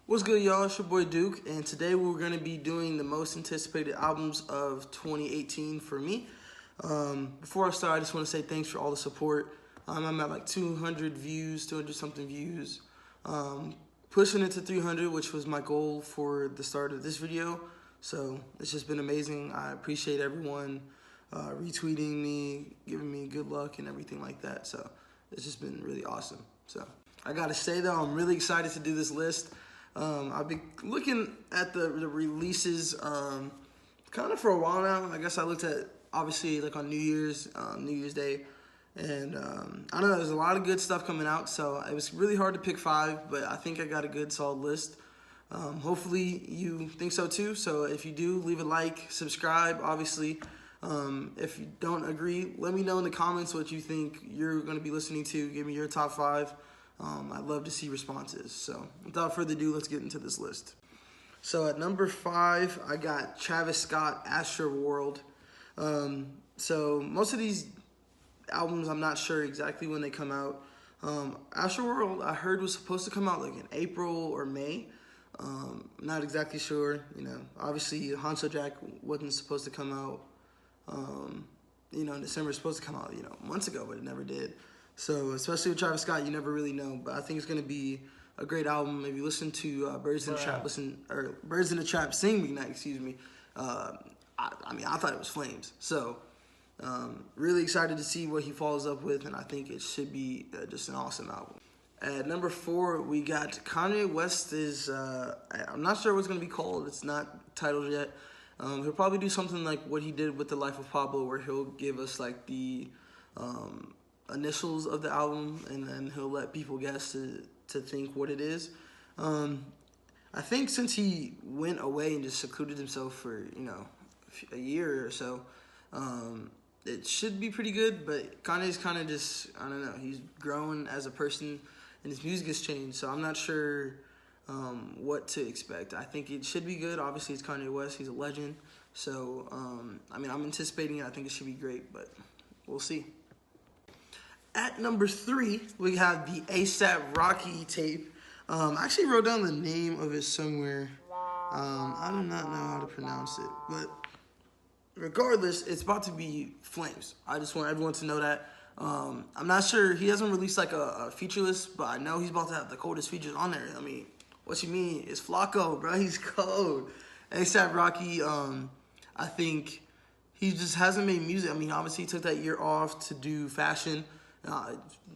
What's good, y'all? It's your boy Duke, and today we're going to be doing the most anticipated albums of 2018 for me. Before I start, I just want to say thanks for all the support. I'm at like 200 views, 200 something views, pushing it to 300, which was my goal for the start of this video. So it's just been amazing. I appreciate everyone retweeting me, giving me good luck and everything like that. So it's just been really awesome. So I got to say though, I'm really excited to do this list. I've been looking at the releases kind of for a while now. I guess I looked at, obviously, like on New Year's Day. And I don't know, there's a lot of good stuff coming out. So it was really hard to pick 5, but I think I got a good, solid list. Hopefully you think so too. So if you do, leave a like, subscribe, obviously. If you don't agree, let me know in the comments what you think you're going to be listening to. Give me your top 5. I'd love to see responses. So without further ado, let's get into this list. So at number 5, I got Travis Scott, Astroworld. So most of these albums, I'm not sure exactly when they come out. Astroworld, I heard, was supposed to come out like in April or May. Not exactly sure. Obviously Hanso Jack wasn't supposed to come out. In December. It's supposed to come out, months ago, but it never did. So, especially with Travis Scott, you never really know. But I think it's gonna be a great album. If you listen to Birds in the Trap, Birds in the Trap Sing McKnight, excuse me. I thought it was flames. So, really excited to see what he follows up with, and I think it should be just an awesome album. At number 4, we got Kanye West. I'm not sure what it's gonna be called. It's not titled yet. He'll probably do something like what he did with The Life of Pablo, where he'll give us like the initials of the album, and then he'll let people guess to think what it is. I think since he went away and just secluded himself for a year or so, it should be pretty good. But Kanye's kind of just, I don't know, he's grown as a person and his music has changed, so I'm not sure what to expect. I think it should be good. Obviously, it's Kanye West. He's a legend. So, I'm anticipating it. I think it should be great, but we'll see. At number 3, we have the A$AP Rocky tape. I actually wrote down the name of it somewhere. I do not know how to pronounce it, but regardless, it's about to be flames. I just want everyone to know that. I'm not sure. He hasn't released like a feature list, but I know he's about to have the coldest features on there. What you mean? It's Flacco, bro. He's cold. A$AP Rocky, I think he just hasn't made music. Obviously he took that year off to do fashion.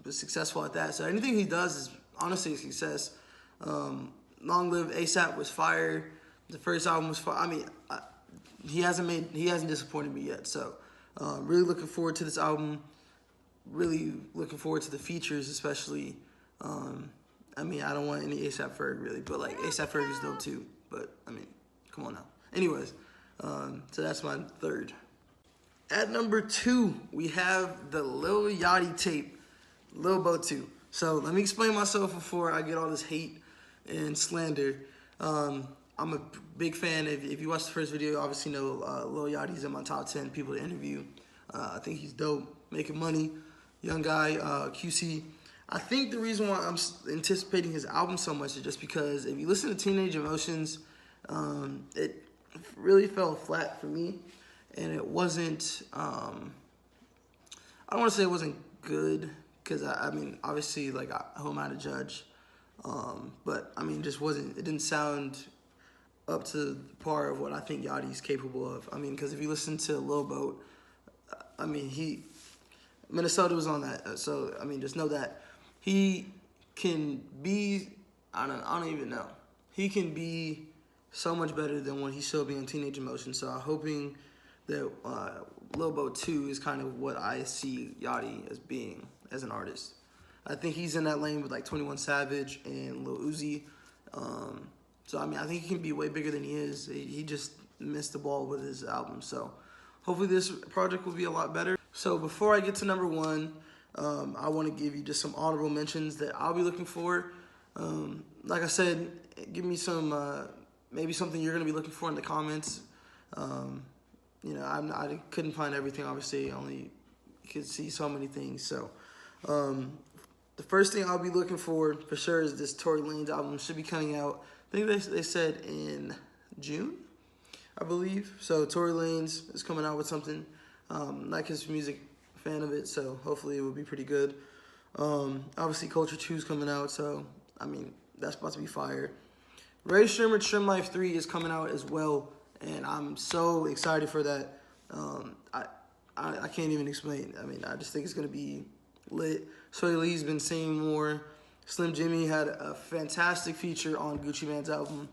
Was successful at that. So anything he does is honestly a success. Long Live A$AP was fire. The first album was fire. He hasn't disappointed me yet. So really looking forward to this album. Really looking forward to the features, especially. I don't want any A$AP Ferg really, but like A$AP Ferg is dope too. But come on now. Anyways, so that's my 3rd. At number 2, we have the Lil Yachty tape, Lil Bo 2. So let me explain myself before I get all this hate and slander. I'm a big fan. If you watched the first video, you obviously know Lil Yachty's in my top 10 people to interview. I think he's dope, making money, young guy, QC. I think the reason why I'm anticipating his album so much is just because if you listen to Teenage Emotions, it really fell flat for me. And it wasn't, I don't want to say it wasn't good, because, obviously, like, who am I to judge? But, it didn't sound up to the par of what I think Yachty's capable of. Because if you listen to Lil Boat, Minnesota was on that. So, just know that he can be, I don't even know. He can be so much better than what he showed me on Teenage Emotion. So I'm hoping that Lil Bo 2 is kind of what I see Yachty as being as an artist. I think he's in that lane with like 21 Savage and Lil Uzi. So I think he can be way bigger than he is. He just missed the ball with his album. So hopefully this project will be a lot better. So before I get to number 1, I want to give you just some honorable mentions that I'll be looking for. Like I said, give me some maybe something you're gonna be looking for in the comments. I couldn't find everything, obviously. I only could see so many things. So, the first thing I'll be looking for sure is this Tory Lanez album. Should be coming out think they said in June, I believe. So Tory Lanez is coming out with something. Like his music, fan of it, so hopefully it will be pretty good. Obviously Culture 2 is coming out, so I mean that's about to be fire. Ray Shrimmer Trim Life 3 is coming out as well, and I'm so excited for that. I can't even explain. I mean, I just think it's gonna be lit. Sway Lee's been singing more. Slim Jimmy had a fantastic feature on Gucci Mane's album.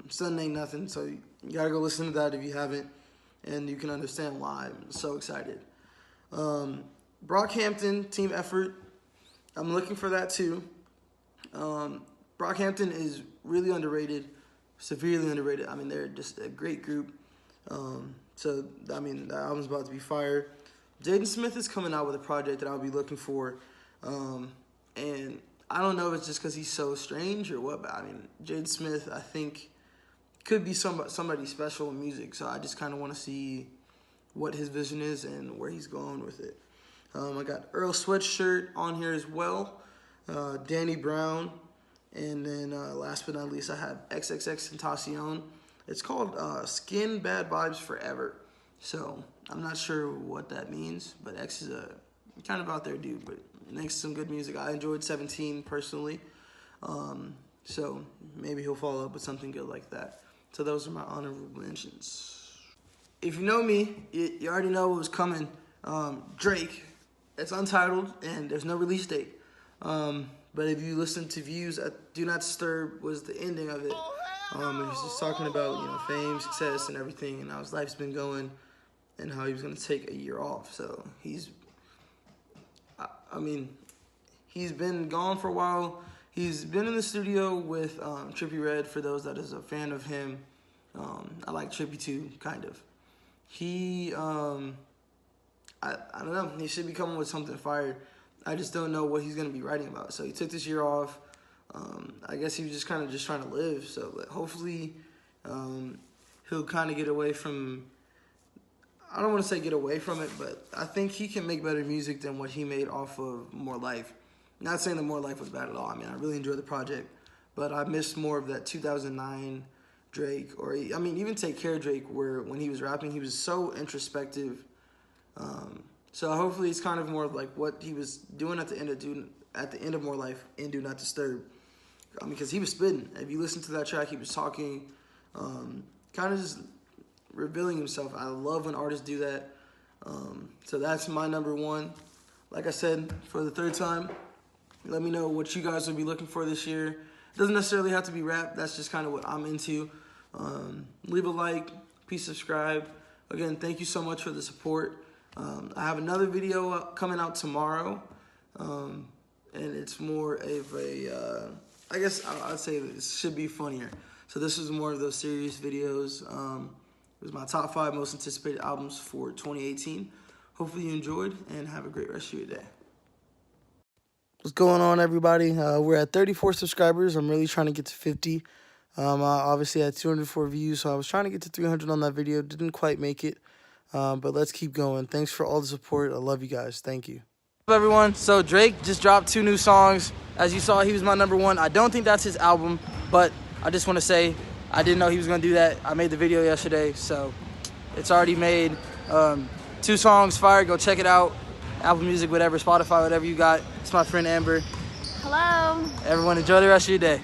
Sun Ain't Nothing, so you gotta go listen to that if you haven't, and you can understand why I'm so excited. Brockhampton, Team Effort, I'm looking for that too. Brockhampton is really underrated, severely underrated. I mean, they're just a great group. So, I mean, the album's about to be fire. Jaden Smith is coming out with a project that I'll be looking for. And I don't know if it's just because he's so strange or what, but I mean, Jaden Smith, I think, could be somebody special in music. So I just kind of want to see what his vision is and where he's going with it. I got Earl Sweatshirt on here as well, Danny Brown, and then last but not least, I have XXXTentacion. It's called Skin Bad Vibes Forever. So I'm not sure what that means, but X is a kind of out there dude, but makes some good music. I enjoyed 17 personally, so maybe he'll follow up with something good like that. So those are my honorable mentions. If you know me, you already know what was coming. Drake. It's untitled, and there's no release date. But if you listen to Views, Do Not Disturb was the ending of it. And he's just talking about, you know, fame, success, and everything, and how his life's been going, and how he was going to take a year off. So he's been gone for a while. He's been in the studio with Trippie Redd, for those that is a fan of him. I like Trippie too, kind of. He, I don't know, he should be coming with something fire. I just don't know what he's going to be writing about. So he took this year off. I guess he was just kind of just trying to live. So hopefully he'll kind of get away from, I don't want to say get away from it, but I think he can make better music than what he made off of More Life. Not saying that More Life was bad at all. I mean, I really enjoyed the project, but I missed more of that 2009 Drake, or I mean, even Take Care Drake, where when he was rapping, he was so introspective. So hopefully it's kind of more like what he was doing at the end of More Life and Do Not Disturb. I mean, because he was spitting. If you listen to that track, he was talking, kind of just revealing himself. I love when artists do that. So that's my number one. Like I said, for the third time, let me know what you guys will be looking for this year. It doesn't necessarily have to be rap. That's just kind of what I'm into. Leave a like. Please subscribe. Again, thank you so much for the support. I have another video coming out tomorrow, and it's more of a, I guess I'd say it should be funnier. So this is more of those serious videos. It was my top 5 most anticipated albums for 2018. Hopefully you enjoyed, and have a great rest of your day. What's going on, everybody? We're at 34 subscribers. I'm really trying to get to 50. I obviously had 204 views, so I was trying to get to 300 on that video. Didn't quite make it. But let's keep going. Thanks for all the support. I love you guys. Thank you. What's up, everyone? So Drake just dropped 2 new songs. As you saw, he was my number 1. I don't think that's his album, but I just want to say I didn't know he was going to do that. I made the video yesterday, so it's already made. 2 songs, fire. Go check it out. Apple Music, whatever, Spotify, whatever you got. It's my friend Amber. Hello. Everyone, enjoy the rest of your day.